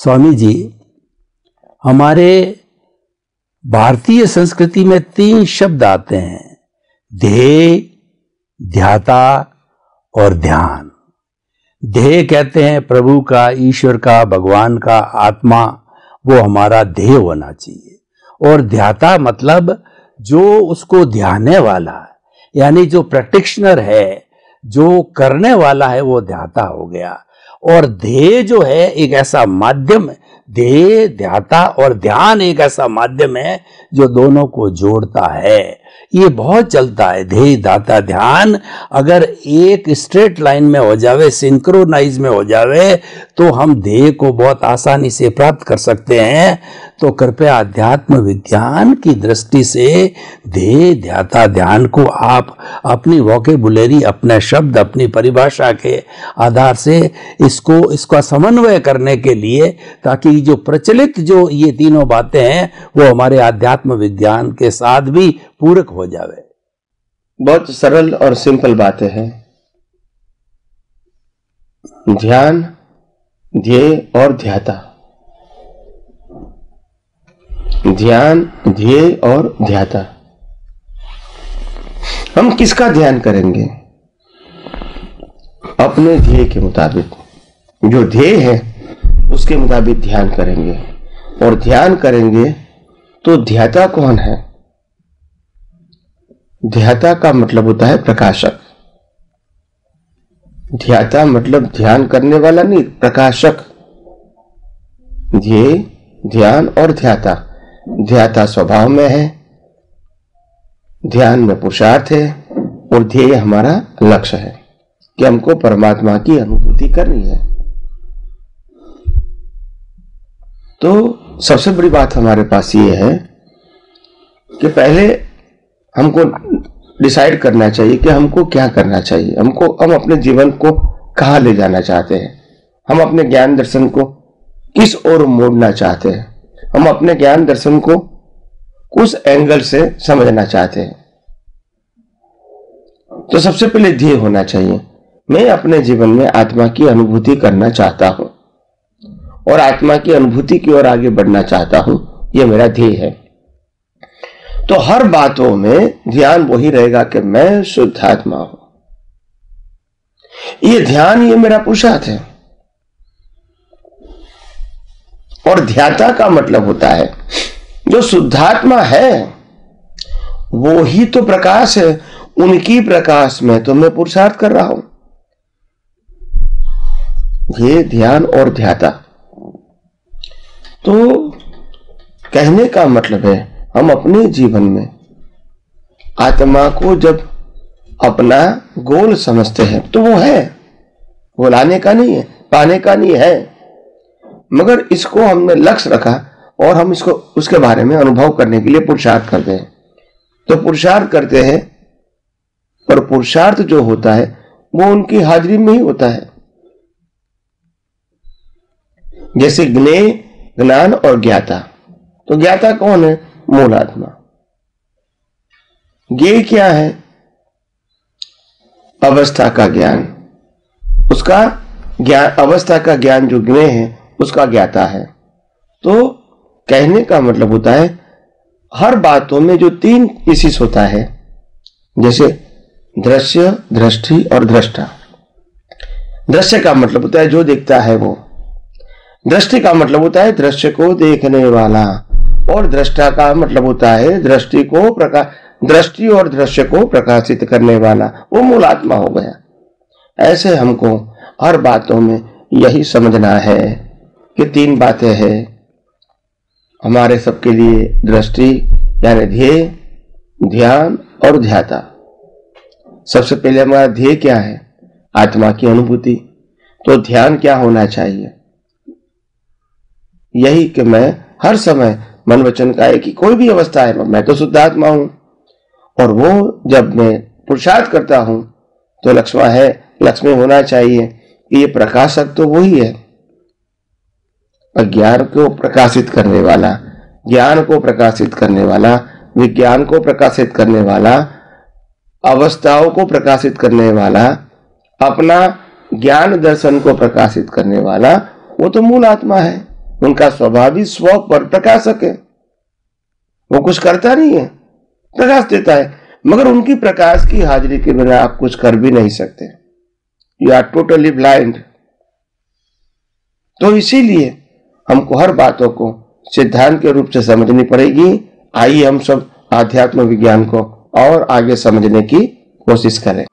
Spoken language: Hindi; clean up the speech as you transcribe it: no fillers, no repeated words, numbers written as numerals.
स्वामी जी, हमारे भारतीय संस्कृति में 3 शब्द आते हैं, ध्येय, ध्याता और ध्यान। ध्येय कहते हैं प्रभु का, ईश्वर का, भगवान का, आत्मा, वो हमारा ध्येय होना चाहिए। और ध्याता मतलब जो उसको ध्याने वाला है, यानी जो प्रैक्टिशनर है, जो करने वाला है, वो ध्याता हो गया। और ध्येय जो है एक ऐसा माध्यम है, ध्येय, ध्याता और ध्यान एक ऐसा माध्यम है जो दोनों को जोड़ता है। ये बहुत चलता है, ध्येय, ध्याता, ध्यान अगर एक स्ट्रेट लाइन में हो जावे, सिंक्रोनाइज में हो जावे, तो हम ध्येय को बहुत आसानी से प्राप्त कर सकते हैं। तो कृपया अध्यात्म विज्ञान की दृष्टि से ध्येय, ध्याता, ध्यान को आप अपनी वोकेबुलरी, अपने शब्द, अपनी परिभाषा के आधार से इसका समन्वय करने के लिए, ताकि जो प्रचलित जो ये तीनों बातें हैं वो हमारे अध्यात्म विज्ञान के साथ भी पूरक हो जावे। बहुत सरल और सिंपल बातें हैं। ध्यान, ध्येय और ध्याता। ध्यान, ध्येय और ध्याता। हम किसका ध्यान करेंगे? अपने ध्येय के मुताबिक, जो ध्येय है उसके मुताबिक ध्यान करेंगे। और ध्यान करेंगे तो ध्याता कौन है? ध्याता का मतलब होता है प्रकाशक। ध्याता मतलब ध्यान करने वाला नहीं, प्रकाशक। ध्येय, ध्यान और ध्याता। ध्याता स्वभाव में है, ध्यान में पुरुषार्थ है, और ध्येय हमारा लक्ष्य है कि हमको परमात्मा की अनुभूति करनी है। तो सबसे बड़ी बात हमारे पास ये है कि पहले हमको डिसाइड करना चाहिए कि हमको क्या करना चाहिए। हम अपने जीवन को कहाँ ले जाना चाहते हैं, हम अपने ज्ञान दर्शन को किस ओर मोड़ना चाहते हैं, हम अपने ज्ञान दर्शन को उस एंगल से समझना चाहते हैं। तो सबसे पहले ध्येय होना चाहिए। मैं अपने जीवन में आत्मा की अनुभूति करना चाहता हूं और आत्मा की अनुभूति की ओर आगे बढ़ना चाहता हूं, यह मेरा ध्येय है। तो हर बातों में ध्यान वही रहेगा कि मैं शुद्ध आत्मा हूं। ये ध्यान, ये मेरा पुरुषार्थ है। और ध्याता का मतलब होता है जो शुद्धात्मा है वो ही तो प्रकाश है, उनकी प्रकाश में तो मैं पुरुषार्थ कर रहा हूं। ये ध्यान और ध्याता। तो कहने का मतलब है हम अपने जीवन में आत्मा को जब अपना गोल समझते हैं तो वो है, वो लाने का नहीं है, पाने का नहीं है, मगर इसको हमने लक्ष्य रखा और हम इसको उसके बारे में अनुभव करने के लिए पुरुषार्थ करते हैं। तो पुरुषार्थ करते हैं और पुरुषार्थ जो होता है वो उनकी हाजिरी में ही होता है। जैसे ज्ञेय, ज्ञान और ज्ञाता। तो ज्ञाता कौन है? मूल आत्मा। ज्ञेय क्या है? अवस्था का ज्ञान। उसका ज्ञान, अवस्था का ज्ञान जो ज्ञेय है उसका ज्ञाता है। तो कहने का मतलब होता है हर बातों में जो 3 पीसेस होता है, जैसे दृश्य, दृष्टि और दृष्टा। दृश्य का मतलब होता है जो देखता है वो। दृष्टि का मतलब होता है दृश्य को देखने वाला, और दृष्टा का मतलब होता है दृष्टि और दृश्य को प्रकाशित करने वाला, वो मूल आत्मा हो गया। ऐसे हमको हर बातों में यही समझना है कि 3 बातें हैं हमारे सबके लिए, दृष्टि यानी ध्येय, ध्यान और ध्याता। सबसे पहले हमारा ध्येय क्या है? आत्मा की अनुभूति। तो ध्यान क्या होना चाहिए? यही कि मैं हर समय मन वचन काया की कोई भी अवस्था है मैं तो शुद्ध आत्मा हूं, और वो जब मैं पुरुषार्थ करता हूं तो लक्ष्मी होना चाहिए कि ये प्रकाशक तो वही है, अज्ञान को प्रकाशित करने वाला, ज्ञान को प्रकाशित करने वाला, विज्ञान को प्रकाशित करने वाला, अवस्थाओं को प्रकाशित करने वाला, अपना ज्ञान दर्शन को प्रकाशित करने वाला, वो तो मूल आत्मा है। उनका स्वाभाविक स्व पर प्रकाशक है, वो कुछ करता नहीं है, प्रकाश देता है, मगर उनकी प्रकाश की हाजिरी के बिना आप कुछ कर भी नहीं सकते। You are totally blind. तो इसीलिए हमको हर बातों को सिद्धांत के रूप से समझनी पड़ेगी। आइए हम सब आध्यात्म विज्ञान को और आगे समझने की कोशिश करें।